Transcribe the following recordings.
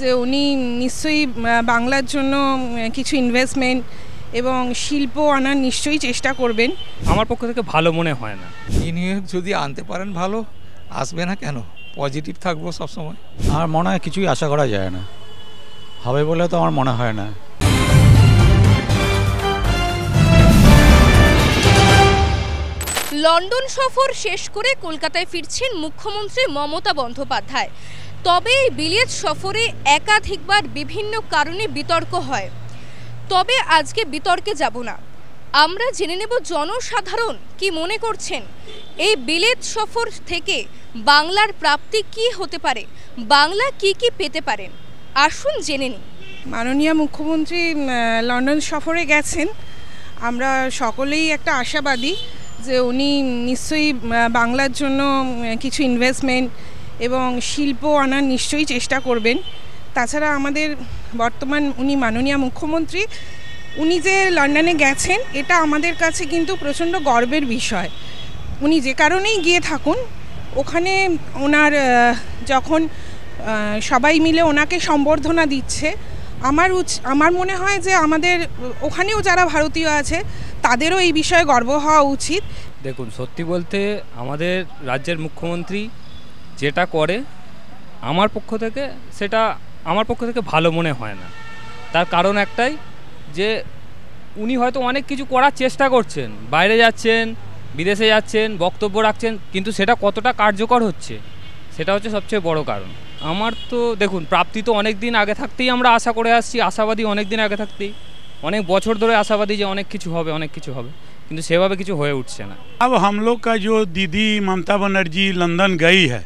যে উনি নিশ্চয়ই বাংলার জন্য কিছু ইনভেস্টমেন্ট এবং শিল্প আনার নিশ্চয়ই চেষ্টা করবেন। আমার পক্ষ থেকে ভালো মনে হয় না। বিনিয়োগ যদি আনতে পারেন ভালো, আসবে না কেন? পজিটিভ থাকবো সবসময়। আমার মনে হয় কিছুই আশা করা যায় না, হবে বলে তো আমার মনে হয় না। লন্ডন সফর শেষ করে কলকাতায় ফিরছেন মুখ্যমন্ত্রী মমতা বন্দ্যোপাধ্যায়। তবে বিলেত সফরে একাধিকবার বিভিন্ন কারণে বিতর্ক হয়। তবে আজকে বিতর্কে যাব না, আমরা জেনে নেব জনসাধারণ কি মনে করছেন। এই বিলেত সফর থেকে বাংলার প্রাপ্তি কি হতে পারে, বাংলা কি কি পেতে পারেন, আসুন জেনে নিই। মাননীয় মুখ্যমন্ত্রী লন্ডন সফরে গেছেন, আমরা সকলেই একটা আশাবাদী যে উনি নিশ্চয়ই বাংলার জন্য কিছু ইনভেস্টমেন্ট এবং শিল্প আনার নিশ্চয়ই চেষ্টা করবেন। তাছাড়া আমাদের বর্তমান উনি মাননীয় মুখ্যমন্ত্রী, উনি যে লন্ডনে গেছেন এটা আমাদের কাছে কিন্তু প্রচণ্ড গর্বের বিষয়। উনি যে কারণেই গিয়ে থাকুন, ওখানে ওনার যখন সবাই মিলে ওনাকে সম্বর্ধনা দিচ্ছে, আমার মনে হয় যে আমাদের ওখানেও যারা ভারতীয় আছে তাদেরও এই বিষয়ে গর্ব হওয়া উচিত। দেখুন, সত্যি বলতে আমাদের রাজ্যের মুখ্যমন্ত্রী যেটা করে আমার পক্ষ থেকে ভালো মনে হয় না। তার কারণ একটাই যে উনি হয়তো অনেক কিছু করার চেষ্টা করছেন, বাইরে যাচ্ছেন, বিদেশে যাচ্ছেন, বক্তব্য রাখছেন, কিন্তু সেটা কতটা কার্যকর হচ্ছে সেটা হচ্ছে সবচেয়ে বড় কারণ। আমার তো দেখুন, প্রাপ্তি তো অনেক দিন আগে থাকতেই আমরা আশা করে আসছি, আশাবাদী অনেক দিন আগে থাকতেই, অনেক বছর ধরে আশাবাদী যে অনেক কিছু হবে, কিন্তু সেভাবে কিছু হয়ে উঠছে না। अब हम लोग का जो दीदी ममता बनर्जी लंदन गई है,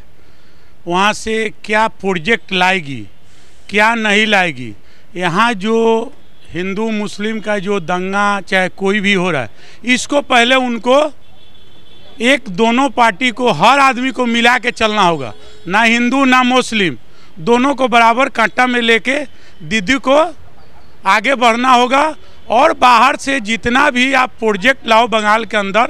वहाँ से क्या प्रोजेक्ट लाएगी, क्या नहीं लाएगी, यहाँ जो हिंदू मुस्लिम का जो दंगा चाहे कोई भी हो रहा है, इसको पहले उनको दोनों पार्टी को, हर आदमी को मिला के चलना होगा, ना हिंदू ना मुस्लिम, दोनों को बराबर कांटा में लेके दीदी को आगे बढ़ना होगा। और बाहर से जितना भी आप प्रोजेक्ट लाओ बंगाल के अंदर,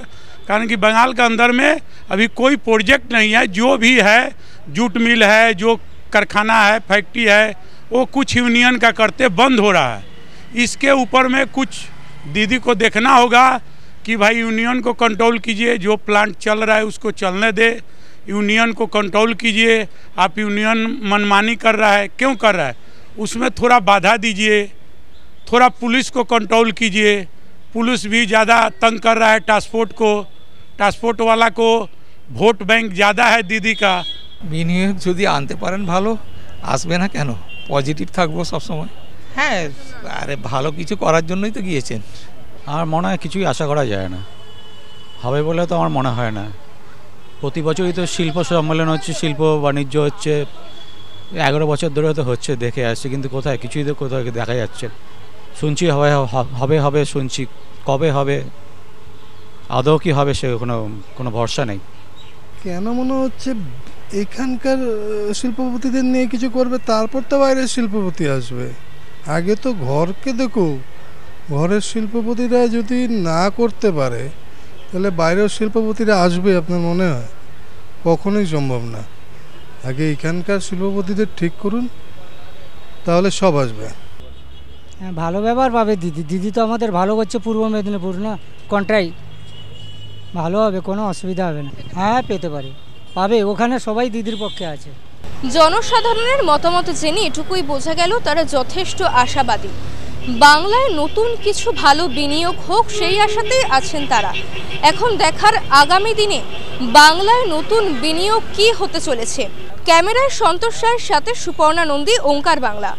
कारण कि बंगाल के अंदर में अभी कोई प्रोजेक्ट नहीं है। जो भी है, जूट मिल है, जो कारखाना है, फैक्ट्री है, वो कुछ यूनियन का करते बंद हो रहा है। इसके ऊपर में कुछ दीदी को देखना होगा कि भाई यूनियन को कंट्रोल कीजिए, जो प्लांट चल रहा है उसको चलने दे, यूनियन को कंट्रोल कीजिए। आप यूनियन मनमानी कर रहा है, क्यों कर रहा है, उसमें थोड़ा बाधा दीजिए, थोड़ा पुलिस को कंट्रोल कीजिए। पुलिस भी ज़्यादा तंग कर रहा है ट्रांसपोर्ट वाला को, ভোট ব্যাংক ज़्यादा है दीदी का। বিনিয়োগ যদি আনতে পারেন ভালো, আসবে না কেন? পজিটিভ থাকবো সবসময়। হ্যাঁ, আরে ভালো কিছু করার জন্যই তো গিয়েছেন। আমার মনে হয় কিছুই আশা করা যায় না, হবে বলে তো আমার মনে হয় না। প্রতি বছরই তো শিল্প সম্মেলন হচ্ছে, শিল্প বাণিজ্য হচ্ছে, 11 বছর ধরে তো হচ্ছে, দেখে আসছে, কিন্তু কিছুই তো কোথায় দেখা যাচ্ছে। শুনছি হবে শুনছি, কবে হবে, আদৌ কি হবে সে কোনো ভরসা নেই। কেন মনে হচ্ছে এখানকার শিল্পপতিদের নিয়ে কিছু করবে, তারপর তো বাইরের শিল্পপতি আসবে। আগে তো ঘরকে দেখো, ঘরের শিল্পপতিরা যদি না করতে পারে তাহলে বাইরের শিল্পপতিরা আসবে আপনার মনে হয়? কখনোই সম্ভব না। আগে এখানকার শিল্পপতিদের ঠিক করুন, তাহলে সব আসবে। হ্যাঁ, ভালো ব্যবহার পাবে দিদি তো আমাদের ভালো করছে পূর্ব মেদিনীপুর, না কন্ট্রাই ভালো হবে, কোনো অসুবিধা হবে না। হ্যাঁ, পেতে পারে, পাবে, ওখানে সবাই দিদির পক্ষে আছে। জনসাধারণের মতামত জেনে এটুকুই বোঝা গেল তারা যথেষ্ট আশাবাদী। বাংলায় নতুন কিছু ভালো বিনিয়োগ হোক সেই আশাতেই আছেন তারা। এখন দেখার আগামী দিনে বাংলায় নতুন বিনিয়োগ কি হতে চলেছে। ক্যামেরায় সন্তোষ রায়ের সাথে সুপর্ণা নন্দী, ওঙ্কার বাংলা।